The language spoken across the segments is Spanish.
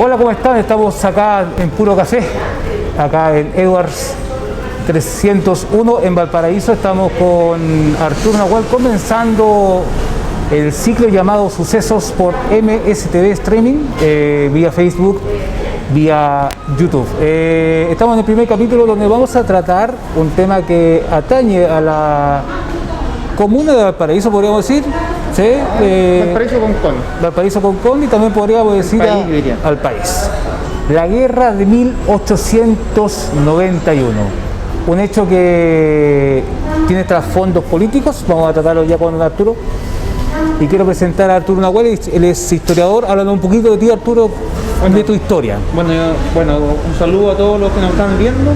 Hola, ¿cómo están? Estamos acá en Puro Café, acá en Edwards 301 en Valparaíso. Estamos con Arturo Nahuel comenzando el ciclo llamado Sucesos por MSTV Streaming, vía Facebook, vía YouTube. Estamos en el primer capítulo donde vamos a tratar un tema que atañe a la comuna de Valparaíso, podríamos decir. ¿Sí? Valparaíso Concón y también podríamos decir al país. La guerra de 1891. Un hecho que tiene trasfondos políticos. Vamos a tratarlo ya con Arturo. Y quiero presentar a Arturo Nahuel, él es historiador. Hablando un poquito de ti, Arturo, de tu historia. Bueno, un saludo a todos los que nos están viendo.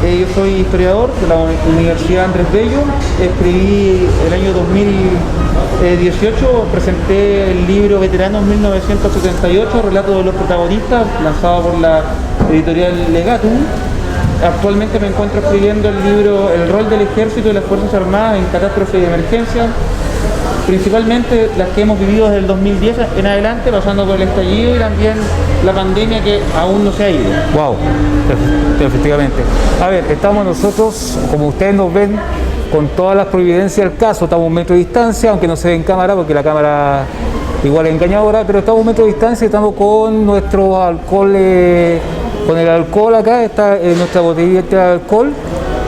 Yo soy historiador de la Universidad Andrés Bello. Escribí el año 2018, presenté el libro Veteranos 1978, Relatos de los Protagonistas, lanzado por la editorial Legatum. Actualmente me encuentro escribiendo el libro El rol del ejército y las Fuerzas Armadas en catástrofe y emergencia, principalmente las que hemos vivido desde el 2010 en adelante, pasando por el estallido y también la pandemia que aún no se ha ido. Wow, efectivamente. A ver, estamos nosotros, como ustedes nos ven, con todas las providencias del caso. Estamos a 1 metro de distancia, aunque no se ve en cámara porque la cámara igual es engañadora, pero estamos a 1 metro de distancia y estamos con nuestro alcohol, con el alcohol acá, está nuestra botellita de alcohol.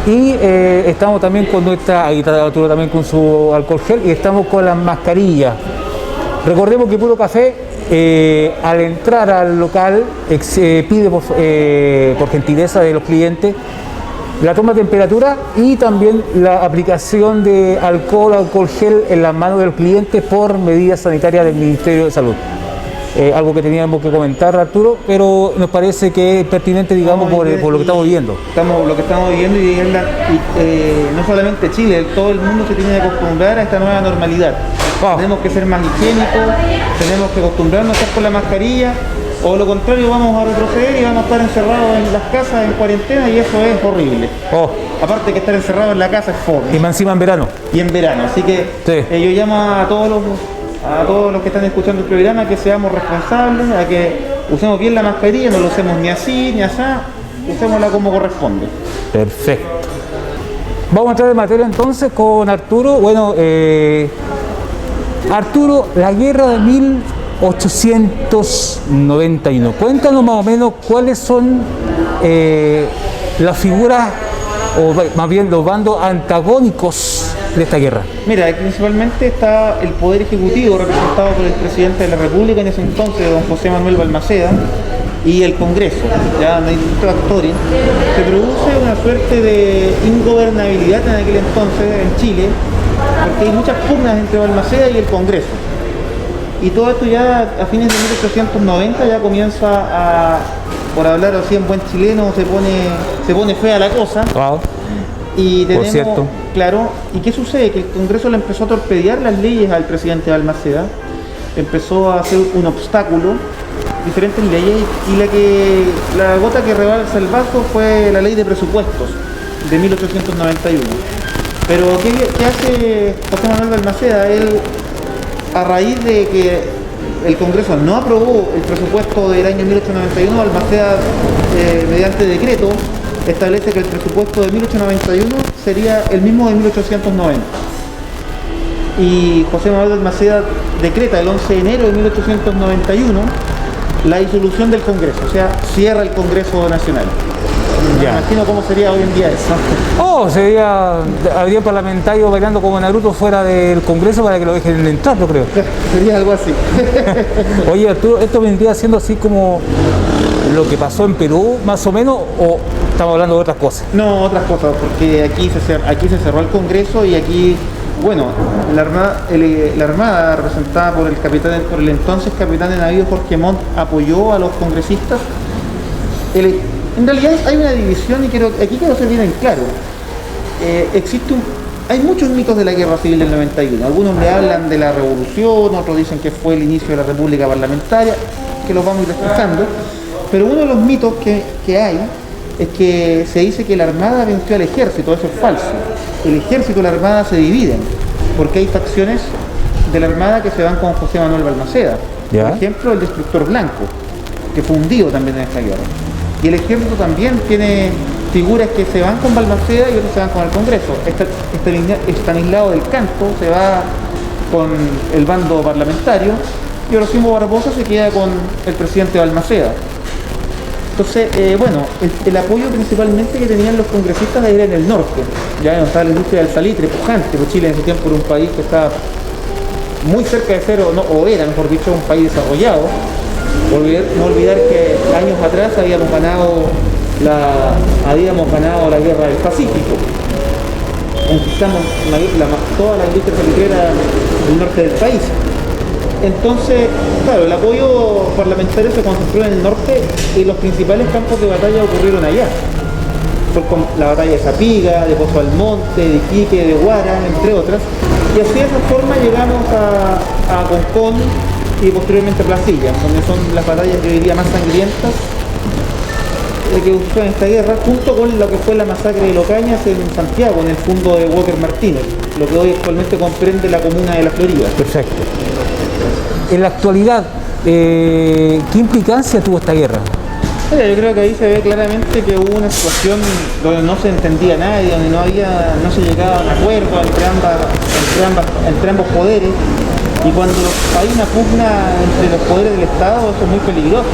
Y estamos también con nuestra, ahí está Arturo también con su alcohol gel, y estamos con las mascarillas. Recordemos que Puro Café, al entrar al local, pide por gentileza de los clientes la toma de temperatura y también la aplicación de alcohol gel en las manos del cliente por medidas sanitarias del Ministerio de Salud. Algo que teníamos que comentar, Arturo, pero nos parece que es pertinente, digamos, por lo que estamos viviendo. Lo que estamos viviendo y no solamente Chile, todo el mundo se tiene que acostumbrar a esta nueva normalidad. Tenemos que ser más higiénicos, tenemos que acostumbrarnos a estar con la mascarilla, o lo contrario vamos a retroceder y vamos a estar encerrados en las casas en cuarentena, y eso es horrible. Aparte que estar encerrado en la casa es fome. Y más encima en verano. Y en verano, así que sí. Yo llamo a todos los que están escuchando el programa que seamos responsables, a que usemos bien la mascarilla, no lo usemos ni así ni asá, usémosla como corresponde. Perfecto. Vamos a entrar en materia entonces con Arturo. Bueno, Arturo, la guerra de 1891. Cuéntanos más o menos cuáles son las figuras, o más bien los bandos antagónicos de esta guerra. Mira, principalmente está el Poder Ejecutivo, representado por el presidente de la República en ese entonces, don José Manuel Balmaceda, y el Congreso, ya no hay distintos actores. Se produce una suerte de ingobernabilidad en aquel entonces en Chile, porque hay muchas pugnas entre Balmaceda y el Congreso. Y todo esto ya a fines de 1890 ya comienza a, por hablar así en buen chileno, se pone fea la cosa. Wow. Y tenemos, claro, ¿y qué sucede? Que el Congreso le empezó a torpedear las leyes al presidente Balmaceda, empezó a hacer un obstáculo, diferentes leyes, y la gota que rebalsa el vaso fue la ley de presupuestos de 1891. Pero ¿qué hace José Manuel Balmaceda? Él, a raíz de que el Congreso no aprobó el presupuesto del año 1891, Balmaceda, mediante decreto, establece que el presupuesto de 1891 sería el mismo de 1890. Y José Manuel Balmaceda decreta el 11 de enero de 1891 la disolución del Congreso, o sea, cierra el Congreso Nacional. Me imagino cómo sería hoy en día eso. Habría parlamentarios bailando como Naruto fuera del Congreso para que lo dejen entrar, yo creo. Sería algo así. Oye, Arturo, ¿esto vendría siendo así como lo que pasó en Perú, más o menos, o estamos hablando de otras cosas? No, otras cosas, porque aquí se cerró el Congreso y aquí, bueno, la Armada representada por el entonces capitán de navío Jorge Montt apoyó a los congresistas. En realidad hay una división y aquí quiero ser bien en claro. Hay muchos mitos de la guerra civil del 91. Algunos le hablan de la revolución, otros dicen que fue el inicio de la república parlamentaria, que los vamos a ir explicando. Pero uno de los mitos que hay es que se dice que la Armada venció al ejército. Eso es falso. El ejército y la Armada se dividen, porque hay facciones de la Armada que se van con José Manuel Balmaceda. Por ejemplo, el destructor blanco. que fue hundido también en esta guerra. Y el ejército también tiene figuras que se van con Balmaceda y otros se van con el Congreso. Estanislao del Canto se va con el bando parlamentario y Orosimo Barbosa se queda con el presidente Balmaceda. Entonces, el apoyo principalmente que tenían los congresistas era en el norte, ya donde estaba la industria del salitre pujante, porque Chile en ese tiempo era un país que estaba muy cerca de ser, o era, mejor dicho, un país desarrollado. No olvidar que años atrás habíamos ganado la guerra del Pacífico. Conquistamos toda la industria salitrera del norte del país. Entonces, claro, el apoyo parlamentario se concentró en el norte y los principales campos de batalla ocurrieron allá. Fue la batalla de Zapiga, de Pozo Almonte, de Iquique, de Huara, entre otras. Y así de esa forma llegamos a Concón y posteriormente a Placilla, donde son las batallas, yo diría, más sangrientas que ocurrieron en esta guerra, junto con lo que fue la masacre de Locañas en Santiago, en el fundo de Walker Martínez, lo que hoy actualmente comprende la comuna de La Florida. Perfecto. En la actualidad, ¿qué implicancia tuvo esta guerra? Yo creo que ahí se ve claramente que hubo una situación donde no se entendía nadie, donde no se llegaba a un acuerdo entre ambos poderes, y cuando hay una pugna entre los poderes del Estado, eso es muy peligroso,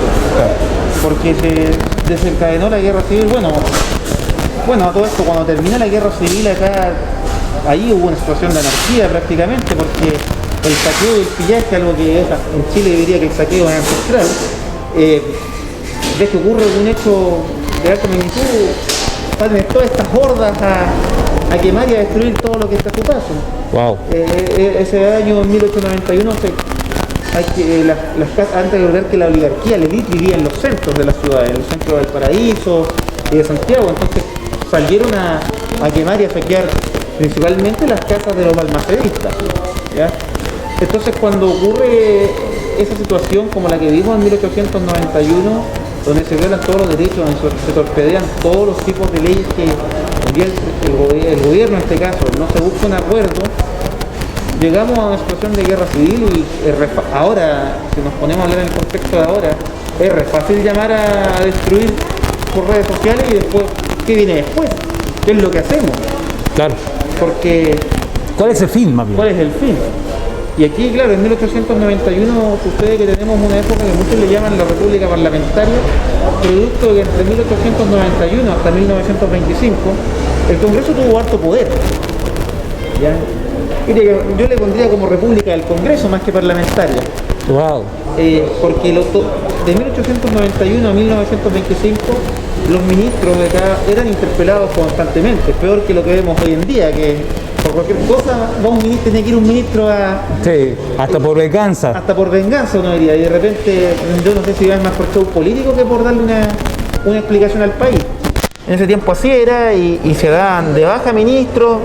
porque se desencadenó la guerra civil. Bueno, a todo esto, cuando termina la guerra civil acá, ahí hubo una situación de anarquía prácticamente, porque el saqueo y el pillaje, algo que en Chile diría que el saqueo es ancestral, ves que ocurre un hecho de alta magnitud, salen todas estas hordas a quemar y a destruir todo lo que está a su paso. Wow. Ese año 1891 antes de ver que la oligarquía, la élite, vivía en los centros de la ciudad, en el centro del Paraíso y de Santiago. Entonces salieron a quemar y a saquear principalmente las casas de los balmacedistas, ¿ya? Entonces cuando ocurre esa situación como la que vimos en 1891, donde se violan todos los derechos, donde se torpedean todos los tipos de leyes que el gobierno en este caso no se busca un acuerdo, llegamos a una situación de guerra civil y ahora, si nos ponemos a hablar en el contexto de ahora, es fácil llamar a destruir por redes sociales y después, ¿qué viene después? ¿Qué es lo que hacemos? Claro. Porque... ¿Cuál es el fin, más bien? ¿Cuál es el fin? Y aquí, claro, en 1891 sucede que tenemos una época que muchos le llaman la República Parlamentaria, producto de que entre 1891 hasta 1925 el Congreso tuvo harto poder. ¿Ya? Yo le pondría como República del Congreso más que parlamentaria. Wow. Porque de 1891 a 1925 los ministros de acá eran interpelados constantemente, peor que lo que vemos hoy en día, que por cualquier cosa tiene que ir un ministro a... Sí, hasta por venganza. Hasta por venganza uno diría, y de repente yo no sé si es más por show político que por darle una explicación al país. En ese tiempo así era, y se dan de baja ministros.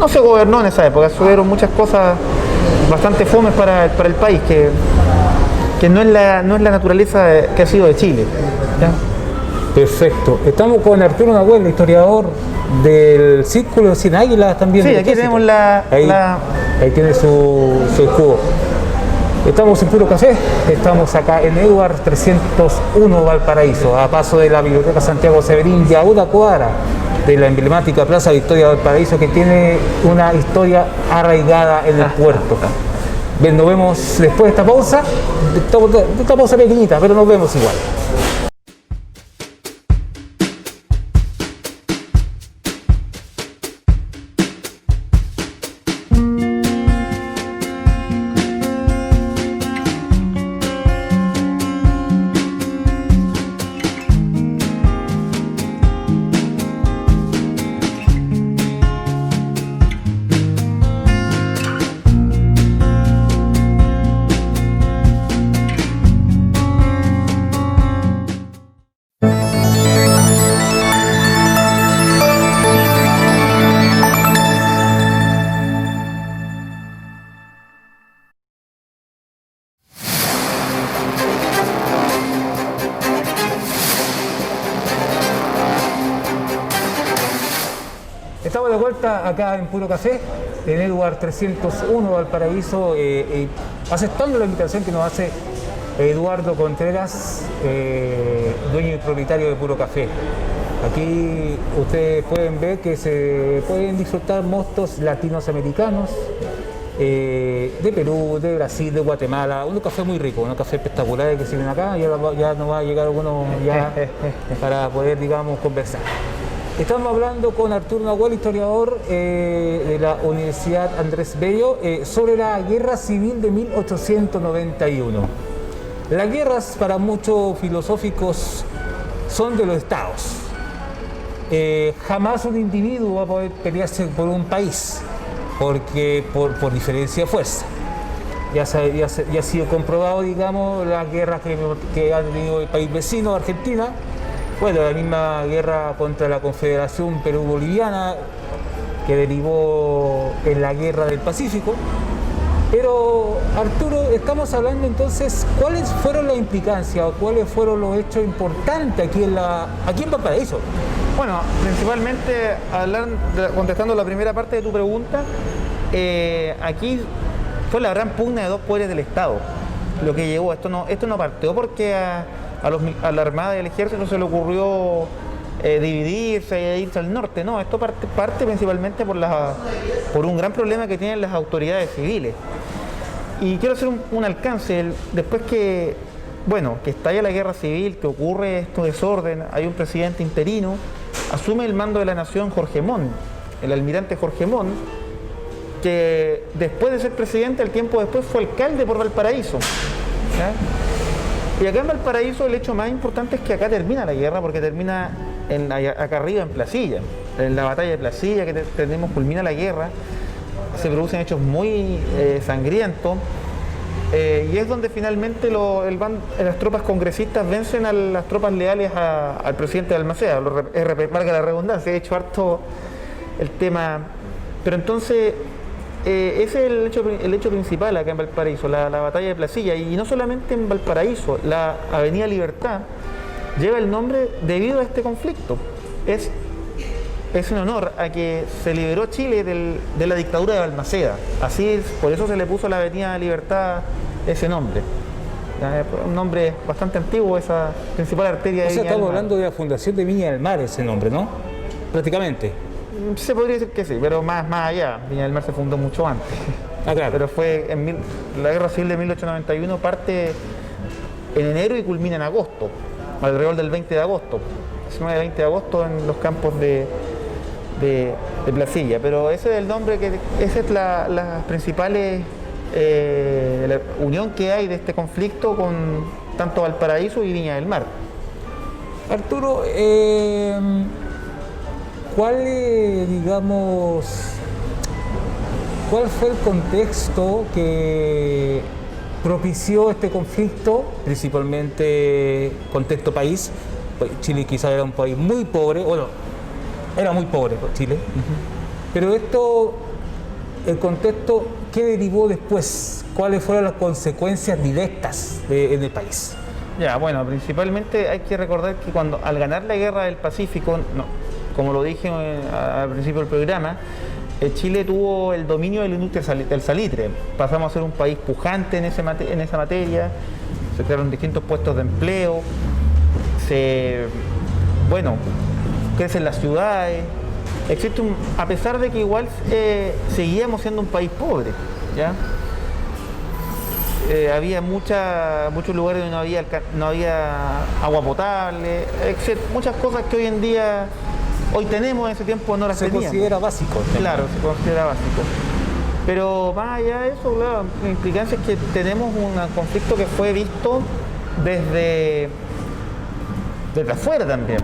No se gobernó en esa época, subieron muchas cosas bastante fomes para el país, que no es la naturaleza que ha sido de Chile, ¿ya? Perfecto. Estamos con Arturo Nahuel, historiador del Círculo de Cien Águilas también. Sí, aquí tenemos ahí tiene su escudo. Estamos en Puro Café, estamos acá en Edward 301 Valparaíso, a paso de la Biblioteca Santiago Severín y a una cuadra de la emblemática Plaza Victoria Valparaíso, que tiene una historia arraigada en el puerto. Bien, nos vemos después de esta pausa pequeñita, pero nos vemos igual. Estamos de vuelta acá en Puro Café, en Edward 301 Valparaíso, aceptando la invitación que nos hace Eduardo Contreras, dueño y propietario de Puro Café. Aquí ustedes pueden ver que se pueden disfrutar mostos latinoamericanos, de Perú, de Brasil, de Guatemala, unos cafés muy ricos, unos cafés espectaculares que sirven acá, ya nos va a llegar algunos ya para poder, digamos, conversar. Estamos hablando con Arturo Nahuel, historiador de la Universidad Andrés Bello, sobre la Guerra Civil de 1891. Las guerras, para muchos filosóficos, son de los estados. Jamás un individuo va a poder pelearse por un país, porque por diferencia de fuerza. Ya ha sido comprobado, digamos, las guerras que ha tenido el país vecino, Argentina. Bueno, la misma guerra contra la Confederación Perú-Boliviana, que derivó en la Guerra del Pacífico. Pero, Arturo, estamos hablando entonces, ¿cuáles fueron las implicancias o cuáles fueron los hechos importantes aquí en Valparaíso? Bueno, principalmente contestando la primera parte de tu pregunta, aquí fue la gran pugna de dos poderes del Estado. Lo que llevó, esto no partió porque a la Armada y al Ejército se le ocurrió dividirse e irse al norte, no, esto parte principalmente por un gran problema que tienen las autoridades civiles. Y quiero hacer un alcance, después que estalla la guerra civil, que ocurre este desorden, hay un presidente interino, asume el mando de la nación Jorge Montt, el almirante Jorge Montt, que después de ser presidente, al tiempo después fue alcalde por Valparaíso. ¿Ya? Y acá en Valparaíso el hecho más importante es que acá termina la guerra, porque termina acá arriba en Placilla, en la batalla de Placilla que tenemos, culmina la guerra, se producen hechos muy sangrientos, y es donde finalmente las tropas congresistas vencen a las tropas leales al presidente de Balmaceda, marca la redundancia, he hecho harto el tema, pero entonces ese es el hecho principal acá en Valparaíso, la batalla de Placilla, y no solamente en Valparaíso, la Avenida Libertad lleva el nombre debido a este conflicto. Es un honor a que se liberó Chile de la dictadura de Balmaceda. Por eso se le puso a la Avenida Libertad ese nombre. Un nombre bastante antiguo, esa principal arteria de Viña del Mar. Estamos hablando de la fundación de Viña del Mar, ese nombre, ¿no? Prácticamente. Se podría decir que sí, pero más allá. Viña del Mar se fundó mucho antes. Ah, claro. Pero fue la Guerra Civil de 1891 parte en enero y culmina en agosto, alrededor del 20 de agosto. 19-20 de agosto en los campos de Placilla. Pero ese es el nombre, esa es las principales la unión que hay de este conflicto con tanto Valparaíso y Viña del Mar. Arturo, ¿cuál fue el contexto que propició este conflicto? Principalmente contexto país. Chile quizás era un país muy pobre, era muy pobre Chile, pero el contexto, ¿qué derivó después? ¿Cuáles fueron las consecuencias directas en el país? Ya, bueno, principalmente hay que recordar que al ganar la guerra del Pacífico, como lo dije al principio del programa, Chile tuvo el dominio de la industria del salitre. Pasamos a ser un país pujante en esa materia, se crearon distintos puestos de empleo, crecen las ciudades, a pesar de que igual seguíamos siendo un país pobre, ¿ya? Había muchos lugares donde no había agua potable, muchas cosas que hoy tenemos, en ese tiempo no las teníamos. Se considera básico. Claro, se considera básico. Pero más allá de eso, claro, la implicancia es que tenemos un conflicto que fue visto desde afuera también,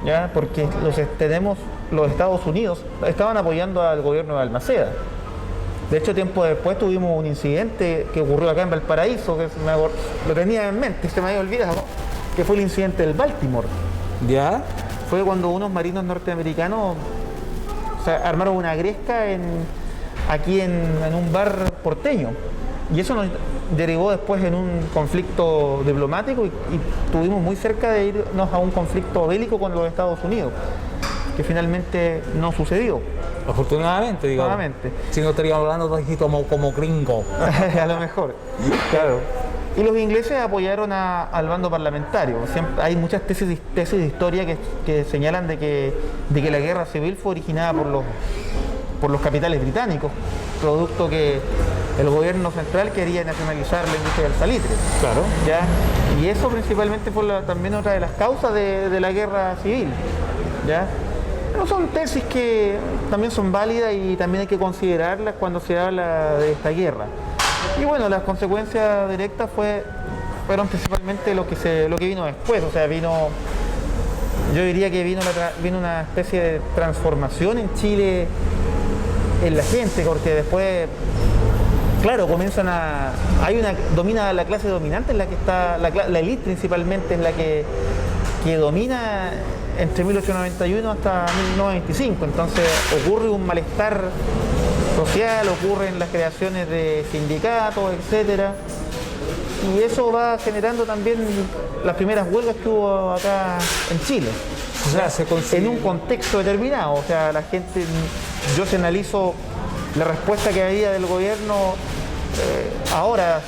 ¿ya? Porque los Estados Unidos estaban apoyando al gobierno de Balmaceda. De hecho, tiempo después tuvimos un incidente que ocurrió acá en Valparaíso, que lo tenía en mente, se me había olvidado, que fue el incidente del Baltimore. ¿Ya? Fue cuando unos marinos norteamericanos armaron una gresca aquí en un bar porteño. Y eso nos derivó después en un conflicto diplomático y estuvimos muy cerca de irnos a un conflicto bélico con los Estados Unidos, que finalmente no sucedió. Afortunadamente, digamos. Si no estaríamos hablando de aquí como gringo. A lo mejor, claro. Y los ingleses apoyaron al bando parlamentario. Hay muchas tesis de historia que señalan de que la guerra civil fue originada por los capitales británicos, producto que el gobierno central quería nacionalizar la industria del salitre. Claro. ¿Ya? Y eso principalmente fue también otra de las causas de la guerra civil. ¿Ya? Pero son tesis que también son válidas y también hay que considerarlas cuando se habla de esta guerra. Y bueno, las consecuencias directas fueron principalmente lo que vino después. O sea, yo diría que vino una especie de transformación en Chile, en la gente, porque después, claro, domina la clase dominante, en la que está la élite principalmente, es la que domina entre 1891 hasta 1925. Entonces ocurre un malestar social, ocurren las creaciones de sindicatos, etcétera, y eso va generando también las primeras huelgas que hubo acá en Chile. O sea, en un contexto determinado. O sea, la gente, yo si analizo la respuesta que había del gobierno ahora,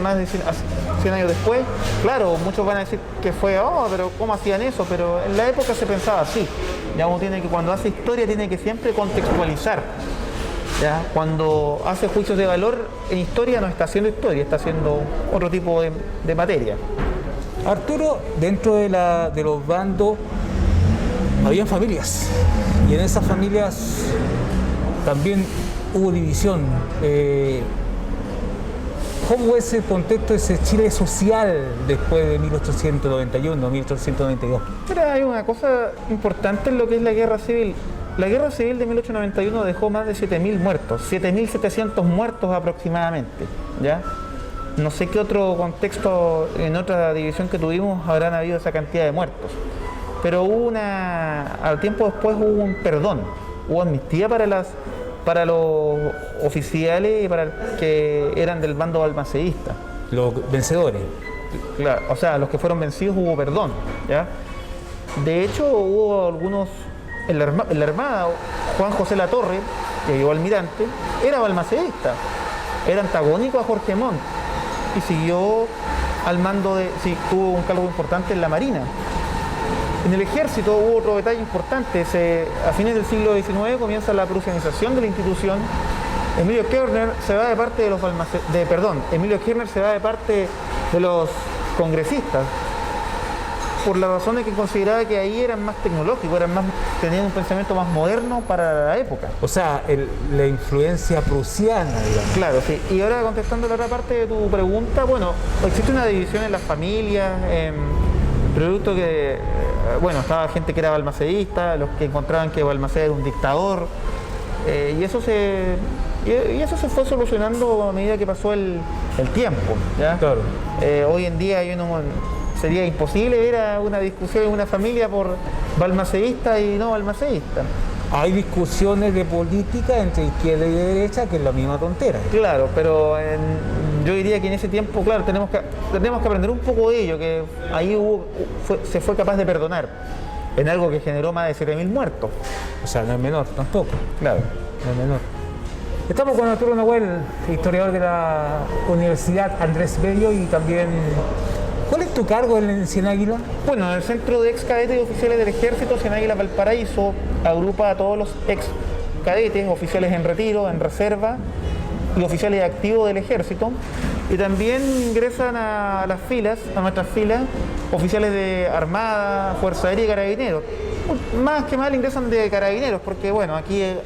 más de 100 años después, claro, muchos van a decir que fue, pero ¿cómo hacían eso? Pero en la época se pensaba así. Ya uno cuando hace historia tiene que siempre contextualizar. ¿Ya? Cuando hace juicios de valor en historia no está haciendo historia, está haciendo otro tipo de materia. Arturo, dentro de los bandos habían familias, y en esas familias también hubo división. ¿Cómo es el contexto de ese Chile social después de 1891, 1892? Pero hay una cosa importante en lo que es la guerra civil. La guerra civil de 1891 dejó más de 7.000 muertos, 7.700 muertos aproximadamente, ¿ya? No sé qué otro contexto, en otra división que tuvimos, habrán habido esa cantidad de muertos. Pero al tiempo después hubo un perdón, hubo amnistía para los oficiales y para que eran del bando balmaceísta. Los vencedores. Claro, o sea, los que fueron vencidos hubo perdón, ¿ya? De hecho, hubo algunos... En la Armada, Juan José Latorre, que llegó almirante, era balmaceísta, era antagónico a Jorge Montt y siguió al mando tuvo un cargo importante en la Marina. En el ejército hubo otro detalle importante. A fines del siglo XIX comienza la prusianización de la institución. Emilio Kirchner se va de parte de los congresistas, por la razón de que consideraba que ahí eran más tecnológicos, tenían un pensamiento más moderno para la época. O sea, la influencia prusiana, digamos. Claro, sí. Y ahora contestando la otra parte de tu pregunta, bueno, existe una división en las familias, producto que, estaba gente que era balmaceísta, los que encontraban que Balmaceda era un dictador, y eso se fue solucionando a medida que pasó el tiempo, ¿ya? Claro. Hoy en día sería imposible ver una discusión en una familia por balmaceísta y no balmaceísta. Hay discusiones de política entre izquierda y derecha que es la misma tontera. Claro, pero yo diría que en ese tiempo, claro, tenemos que aprender un poco de ello, que ahí se fue capaz de perdonar en algo que generó más de 7.000 muertos. O sea, no es menor tampoco. Claro. No es menor. Estamos con Arturo Nahuel, historiador de la Universidad Andrés Bello, y también... ¿Cuál es tu cargo en Cien Águila? Bueno, en el Centro de Ex Cadetes y Oficiales del Ejército, Cien Águila Valparaíso agrupa a todos los ex cadetes, oficiales en retiro, en reserva y oficiales activos del Ejército. Y también ingresan a nuestras filas, oficiales de Armada, Fuerza Aérea y Carabineros. Más que mal ingresan de Carabineros, porque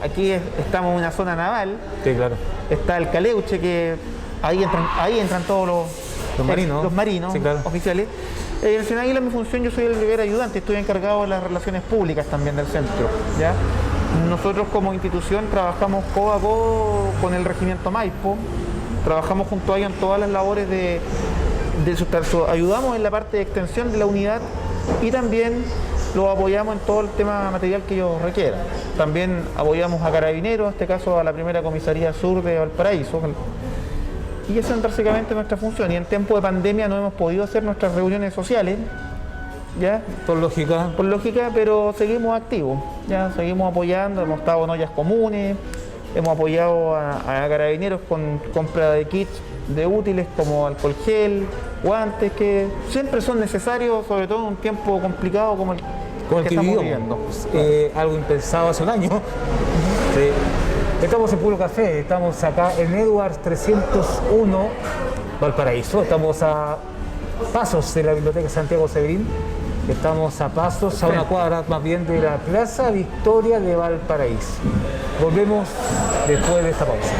aquí estamos en una zona naval. Sí, claro. Está el Caleuche, que ahí entran todos los marinos, sí, claro, oficiales. En el Cien Águila, mi función, yo soy el primer ayudante, estoy encargado de las relaciones públicas también del centro, ¿ya? Nosotros como institución trabajamos codo a codo con el Regimiento Maipo, trabajamos junto a ellos en todas las labores ayudamos en la parte de extensión de la unidad y también los apoyamos en todo el tema material que ellos requieran. También apoyamos a Carabineros, en este caso a la primera comisaría sur de Valparaíso. Y esa es básicamente nuestra función. Y en tiempo de pandemia no hemos podido hacer nuestras reuniones sociales, ¿ya? Por lógica, pero seguimos activos, ¿ya? Seguimos apoyando, hemos estado en ollas comunes, hemos apoyado a Carabineros con compra de kits de útiles como alcohol gel, guantes, que siempre son necesarios, sobre todo en un tiempo complicado como el que estamos viviendo. Algo impensado hace un año. Sí. Estamos en Puro Café, estamos acá en Edwards 301, Valparaíso. Estamos a pasos de la Biblioteca Santiago Severín. Estamos a pasos, a una cuadra más bien de la Plaza Victoria de Valparaíso. Volvemos después de esta pausa.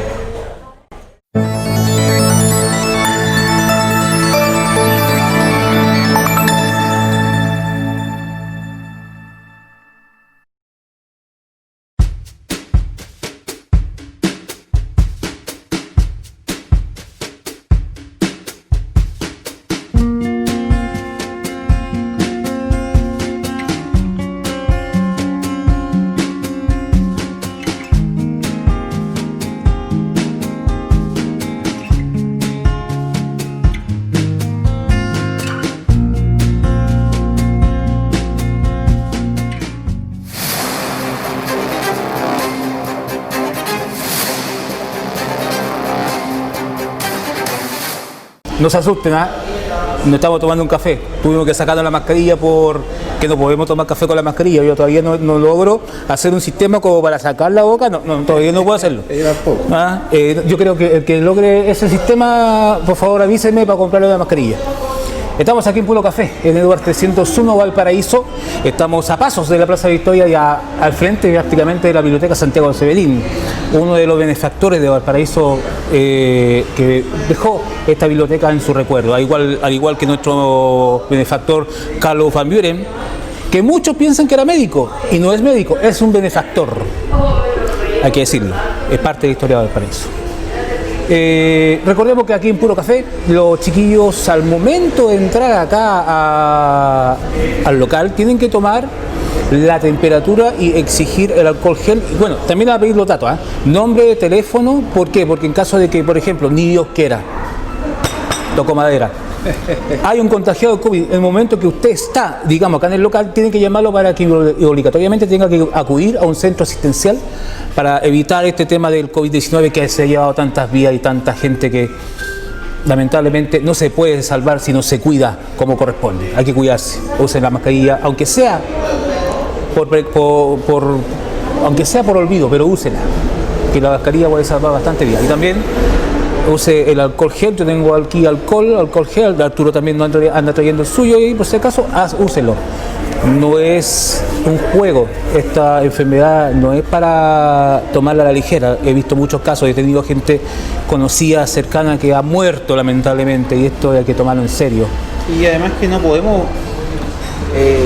No se asusten, no estamos tomando un café. Tuvimos que sacarnos la mascarilla porque no podemos tomar café con la mascarilla. Yo todavía no logro hacer un sistema como para sacar la boca, todavía no puedo hacerlo. Yo creo que el que logre ese sistema, por favor avísenme para comprarle la mascarilla. Estamos aquí en Puro Café, en Edwards 301 Valparaíso. Estamos a pasos de la Plaza Victoria y al frente prácticamente de la Biblioteca Santiago Severín, uno de los benefactores de Valparaíso que dejó esta biblioteca en su recuerdo, al igual que nuestro benefactor Carlos Van Buren, que muchos piensan que era médico y no es médico, es un benefactor, hay que decirlo, es parte de la historia de Valparaíso. Recordemos que aquí en Puro Café los chiquillos al momento de entrar acá al local tienen que tomar la temperatura y exigir el alcohol gel. Bueno, también va a pedir los datos, nombre, teléfono. ¿Por qué? Porque en caso de que, por ejemplo, ni Dios quiera, toco madera, hay un contagiado de COVID, en el momento que usted está, digamos, acá en el local, tiene que llamarlo para que obligatoriamente tenga que acudir a un centro asistencial para evitar este tema del COVID-19 que se ha llevado tantas vidas y tanta gente que lamentablemente no se puede salvar si no se cuida como corresponde. Hay que cuidarse, usen la mascarilla, aunque sea por olvido, pero úsela, que la mascarilla puede salvar bastante vidas. Y también use el alcohol gel. Yo tengo aquí alcohol gel, Arturo también anda trayendo el suyo y por si acaso úselo. No es un juego, esta enfermedad no es para tomarla a la ligera. He visto muchos casos, he tenido gente conocida, cercana, que ha muerto lamentablemente, y esto hay que tomarlo en serio. Y además que no podemos,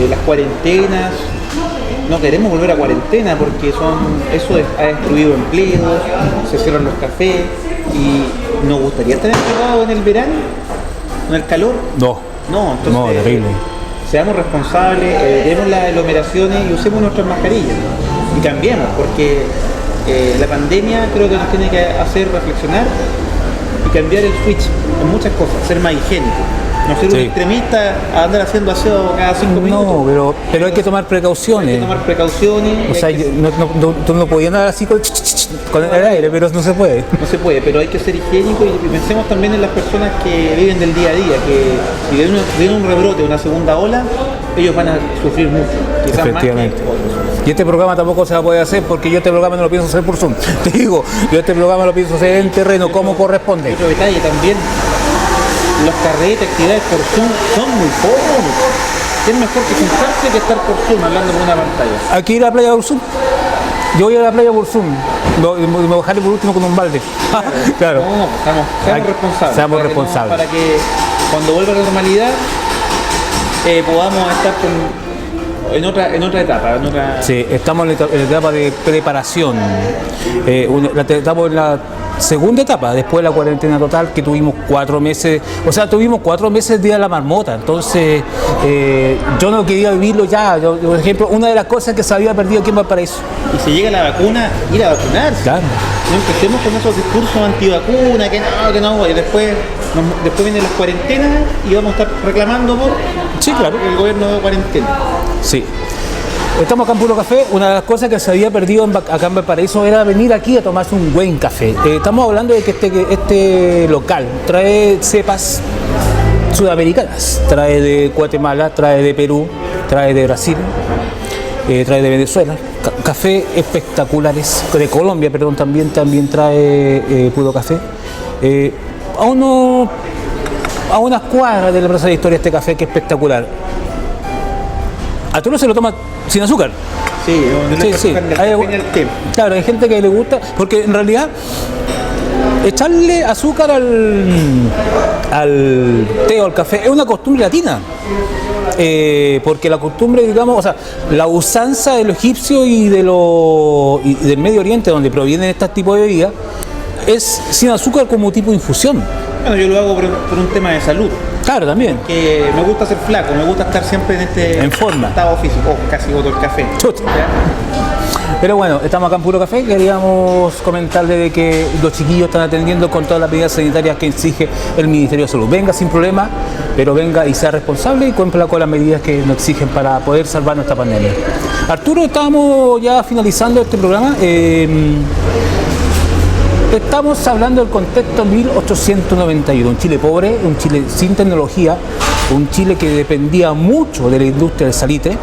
las cuarentenas, no queremos volver a cuarentena porque eso ha destruido empleos, se cierran los cafés y nos gustaría estar encerrados en el verano, en el calor. No, entonces terrible. Seamos responsables, evitemos las aglomeraciones y usemos nuestras mascarillas y cambiemos, porque la pandemia creo que nos tiene que hacer reflexionar y cambiar el switch en muchas cosas, ser más higiénico. No ser un extremista a andar haciendo aseo cada 5 minutos. No, pero hay que tomar precauciones. Hay que tomar precauciones. O sea, tú no podías andar así con el aire, pero no se puede. No se puede, pero hay que ser higiénico y pensemos también en las personas que viven del día a día, que si viene un rebrote, una segunda ola, ellos van a sufrir mucho. Quizás efectivamente. Más que otros. Y este programa tampoco se va a poder hacer porque yo este programa no lo pienso hacer por Zoom. Te digo, yo este programa lo pienso hacer en terreno, como corresponde. Otro detalle también. Los carretes, actividades por Zoom son muy pocos. Es mejor que juntarse que estar por Zoom hablando por una pantalla. Aquí ir a la playa por Zoom. Yo voy a la playa por Zoom. Me bajaré por último con un balde. Claro. No, seamos responsables. Seamos responsables. Para que cuando vuelva a la normalidad podamos estar en otra etapa. Sí, estamos en la etapa de preparación. Estamos en la segunda etapa, después de la cuarentena total, que tuvimos 4 meses, tuvimos 4 meses de la marmota. Entonces, yo no quería vivirlo ya. Por ejemplo, una de las cosas que se había perdido aquí en Valparaíso. Y si llega la vacuna, ir a vacunarse. Claro. No empecemos con esos discursos antivacuna, que no, y después vienen las cuarentenas y vamos a estar reclamando por sí, claro. el gobierno de cuarentena. Sí. Estamos acá en Puro Café. Una de las cosas que se había perdido acá en Valparaíso era venir aquí a tomarse un buen café. Estamos hablando de que este local trae cepas sudamericanas. Trae de Guatemala, trae de Perú, trae de Brasil, trae de Venezuela. Café espectaculares. De Colombia, perdón, también trae Puro Café. A unas cuadras de la Plaza de Historia este café que es espectacular. Arturo se lo toma sin azúcar. Sí, sí. Claro, hay gente que le gusta, porque en realidad echarle azúcar al té o al café es una costumbre latina. Porque la costumbre, digamos, o sea, la usanza de los egipcios y del Medio Oriente, donde provienen estos tipos de bebidas, es sin azúcar como tipo de infusión. Bueno, yo lo hago por un tema de salud. Claro, también. Que me gusta ser flaco, me gusta estar siempre en forma. Estado físico. Casi boto el café. Pero bueno, estamos acá en Puro Café. Queríamos comentarle de que los chiquillos están atendiendo con todas las medidas sanitarias que exige el Ministerio de Salud. Venga sin problema, pero venga y sea responsable y cumpla con las medidas que nos exigen para poder salvar nuestra pandemia. Arturo, estamos ya finalizando este programa. Estamos hablando del contexto 1891, un Chile pobre, un Chile sin tecnología, un Chile que dependía mucho de la industria del salitre,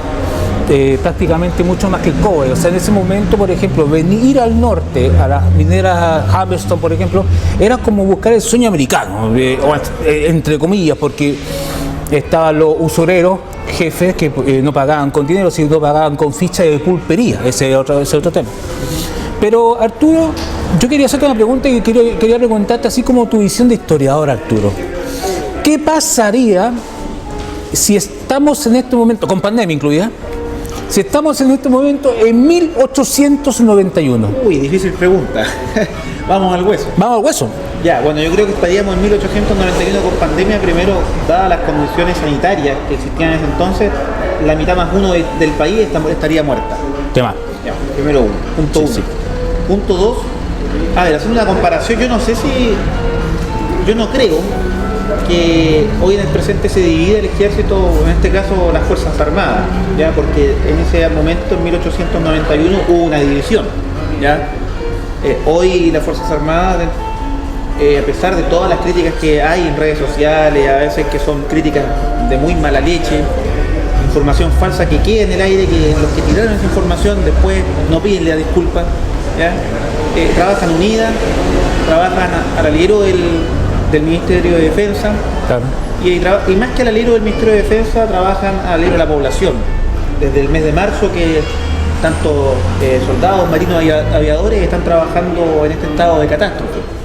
prácticamente mucho más que el cobre. O sea, en ese momento, por ejemplo, venir al norte, a las mineras Hammerstone, por ejemplo, era como buscar el sueño americano, entre comillas, porque estaban los usureros, jefes que no pagaban con dinero, sino pagaban con ficha de pulpería. Ese es otro tema. Pero Arturo, yo quería hacerte una pregunta y quería preguntarte así como tu visión de historiador, Arturo. ¿Qué pasaría si estamos en este momento, con pandemia incluida, si estamos en este momento en 1891? Uy, difícil pregunta. Vamos al hueso. Vamos al hueso. Ya, bueno, yo creo que estaríamos en 1891 con pandemia, primero, dadas las condiciones sanitarias que existían en ese entonces, la mitad más uno del país estaría muerta. Tema. Ya, primero uno. Punto uno. Sí. Punto dos, a ver, haciendo una comparación, yo no creo que hoy en el presente se divida el ejército, en este caso las Fuerzas Armadas, ya, porque en ese momento, en 1891, hubo una división, ya. Hoy las Fuerzas Armadas, a pesar de todas las críticas que hay en redes sociales, a veces que son críticas de muy mala leche, información falsa que queda en el aire, que los que tiraron esa información después no piden la disculpa, ¿ya? Trabajan unidas, trabajan al alero del Ministerio de Defensa. Claro. Y más que al alero del Ministerio de Defensa, trabajan al alero de la población. Desde el mes de marzo que tanto soldados, marinos y aviadores están trabajando en este estado de catástrofe.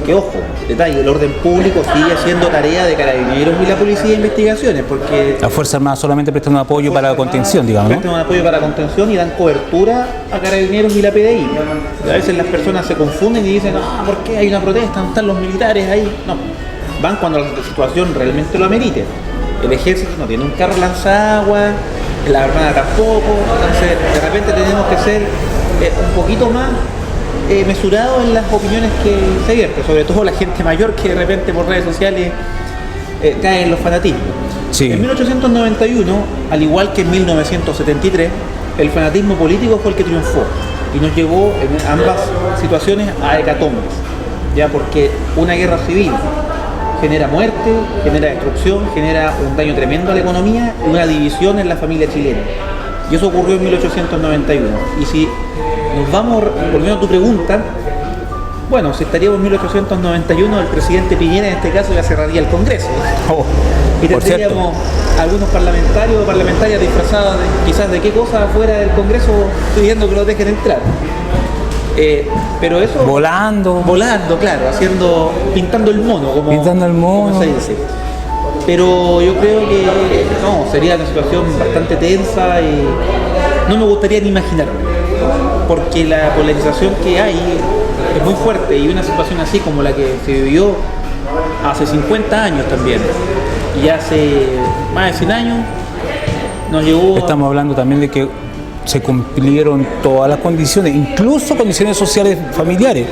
Que ojo, detalle, el orden público sigue siendo tarea de Carabineros y la Policía de Investigaciones, porque las Fuerzas Armadas solamente prestan un apoyo para la contención, digamos, ¿no? Prestan un apoyo para la contención y dan cobertura a Carabineros y la PDI. A veces las personas se confunden y dicen, ¿por qué hay una protesta? ¿Dónde están los militares ahí? No, van cuando la situación realmente lo amerite. El ejército no tiene un carro lanzaguas, la Armada tampoco, entonces de repente tenemos que ser un poquito más mesurado en las opiniones que se vierten, sobre todo la gente mayor que de repente por redes sociales cae en los fanatismos. Sí. En 1891, al igual que en 1973, el fanatismo político fue el que triunfó y nos llevó en ambas situaciones a hecatombes, ya, porque una guerra civil genera muerte, genera destrucción, genera un daño tremendo a la economía y una división en la familia chilena. Y eso ocurrió en 1891. Y si nos vamos, volviendo a tu pregunta, bueno, si estaríamos en 1891, el presidente Piñera en este caso ya cerraría el Congreso. Y tendríamos algunos parlamentarios o parlamentarias disfrazadas quizás de qué cosa afuera del Congreso pidiendo que los dejen entrar. Pero eso... Volando, claro, pintando el mono, como se dice. Pero yo creo que no, sería una situación bastante tensa y no me gustaría ni imaginarme, porque la polarización que hay es muy fuerte y una situación así como la que se vivió hace 50 años también y hace más de 100 años nos llevó... Estamos hablando también de que se cumplieron todas las condiciones, incluso condiciones sociales familiares.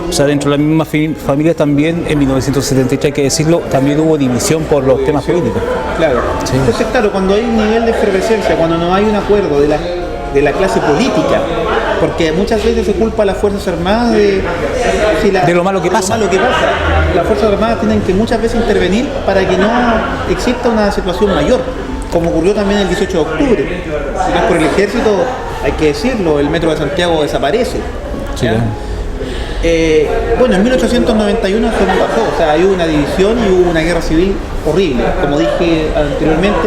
O sea, dentro de la misma familia también en 1973, hay que decirlo, también hubo división por los temas políticos. Claro. Sí. Entonces, claro, cuando hay un nivel de efervescencia, cuando no hay un acuerdo de la clase política, porque muchas veces se culpa a las Fuerzas Armadas de lo malo que pasa. Las Fuerzas Armadas tienen que muchas veces intervenir para que no exista una situación mayor, como ocurrió también el 18 de octubre. Si no es por el ejército, hay que decirlo, el metro de Santiago desaparece. Sí, bueno, en 1891 eso no pasó, o sea, hay una división y hubo una guerra civil horrible, como dije anteriormente,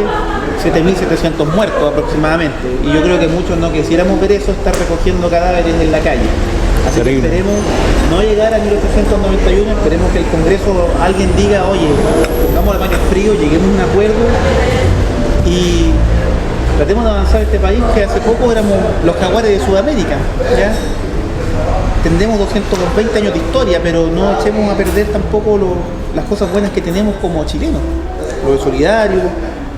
7.700 muertos aproximadamente, y yo creo que muchos no quisiéramos ver eso, estar recogiendo cadáveres en la calle. Así que esperemos no llegar a 1891, esperemos que el Congreso, alguien diga, oye, pongamos el baño frío, lleguemos a un acuerdo y tratemos de avanzar este país, que hace poco éramos los jaguares de Sudamérica, ¿ya? Tendremos 220 años de historia, pero no echemos a perder tampoco las cosas buenas que tenemos como chilenos. Lo de solidario,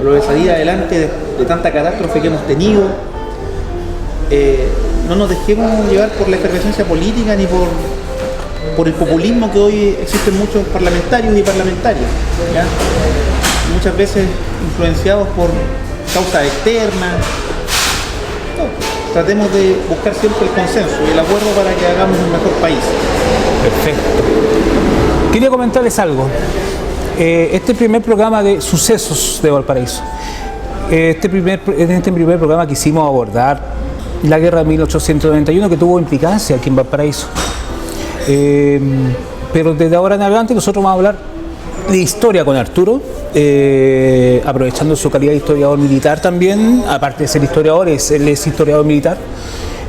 lo de salir adelante de tanta catástrofe que hemos tenido. No nos dejemos llevar por la efervescencia política ni por el populismo que hoy existen muchos parlamentarios y parlamentarias, ¿ya? Muchas veces influenciados por causas externas. Tratemos de buscar siempre el consenso y el acuerdo para que hagamos un mejor país. Perfecto. Quería comentarles algo. Este primer programa de sucesos de Valparaíso. En este primer programa quisimos abordar la guerra de 1891, que tuvo implicancia aquí en Valparaíso. Pero desde ahora en adelante nosotros vamos a hablar de historia con Arturo, aprovechando su calidad de historiador militar también, aparte de ser historiador, él es historiador militar.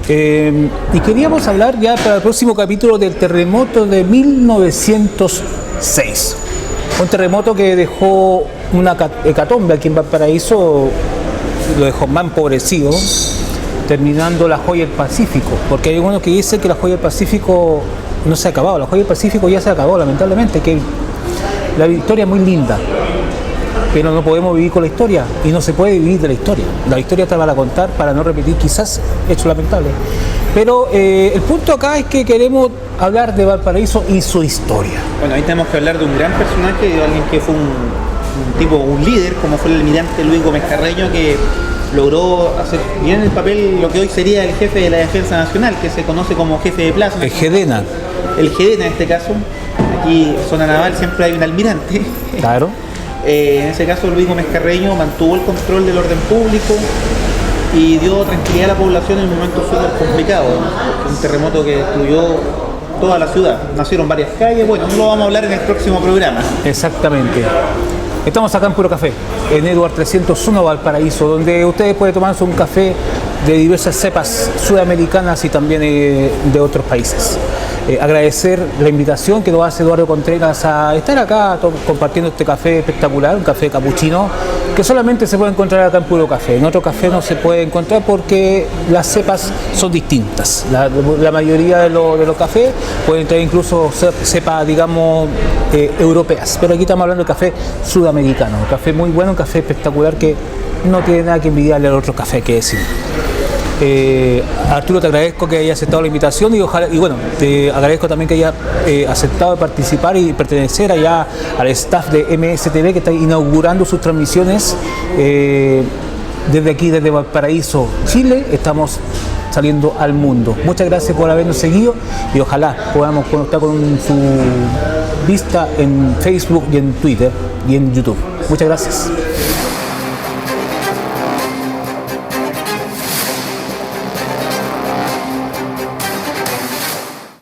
Y queríamos hablar ya para el próximo capítulo del terremoto de 1906. Un terremoto que dejó una hecatombe aquí en Valparaíso, lo dejó más empobrecido, terminando la joya del Pacífico, porque hay algunos que dicen que la joya del Pacífico no se ha acabado, la joya del Pacífico ya se acabó, lamentablemente, que la historia es muy linda, pero no podemos vivir con la historia y no se puede vivir de la historia. La historia está para contar, para no repetir quizás hechos lamentables. Pero el punto acá es que queremos hablar de Valparaíso y su historia. Bueno, ahí tenemos que hablar de un gran personaje, de alguien que fue un líder, como fue el almirante Luis Gómez Carreño, que logró hacer bien el papel, lo que hoy sería el jefe de la Defensa Nacional, que se conoce como jefe de plaza. El GEDENA. El GEDENA en este caso. Aquí en zona naval siempre hay un almirante. Claro. En ese caso Luis Gómez Carreño mantuvo el control del orden público y dio tranquilidad a la población en un momento súper complicado, ¿no? Un terremoto que destruyó toda la ciudad. Nacieron varias calles, bueno, no lo vamos a hablar en el próximo programa. Exactamente. Estamos acá en Puro Café, en Eduard 301 Valparaíso, donde ustedes pueden tomarse un café de diversas cepas sudamericanas y también de otros países. Agradecer la invitación que nos hace Eduardo Contreras a estar acá compartiendo este café espectacular, un café capuchino, que solamente se puede encontrar acá en Puro Café. En otro café no se puede encontrar porque las cepas son distintas. La mayoría de los cafés pueden tener incluso cepas, digamos, europeas, pero aquí estamos hablando de café sudamericano, un café muy bueno, un café espectacular que no tiene nada que envidiarle al otro café, que decir. Arturo, te agradezco que hayas aceptado la invitación y bueno, te agradezco también que hayas aceptado participar y pertenecer allá al staff de MSTV, que está inaugurando sus transmisiones desde aquí, desde Valparaíso, Chile. Estamos saliendo al mundo. Muchas gracias por habernos seguido y ojalá podamos conectar con su vista en Facebook y en Twitter y en YouTube. Muchas gracias.